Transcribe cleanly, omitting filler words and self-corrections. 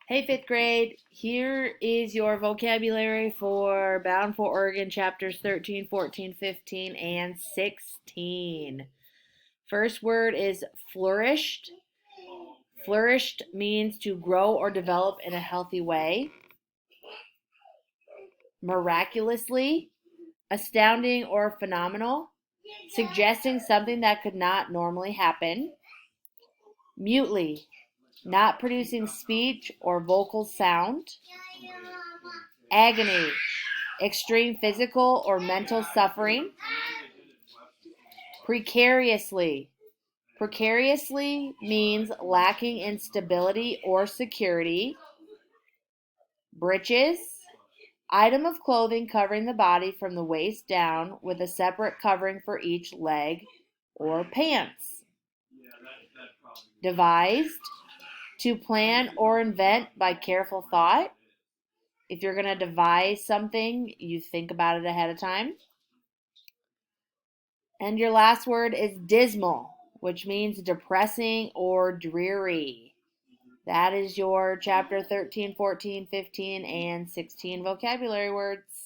Hey, fifth grade, here is your vocabulary for Bound for Oregon chapters 13, 14, 15, and 16. First word is flourished. Flourished means to grow or develop in a healthy way. Miraculously, astounding or phenomenal, suggesting something that could not normally happen. Mutely, not producing speech or vocal sound. Agony, extreme physical or mental suffering. Precariously. Precariously means lacking in stability or security. Breeches, item of clothing covering the body from the waist down with a separate covering for each leg or pants. Devised, to plan or invent by careful thought. If you're going to devise something, you think about it ahead of time. And your last word is dismal, which means depressing or dreary. That is your chapter 13, 14, 15, and 16 vocabulary words.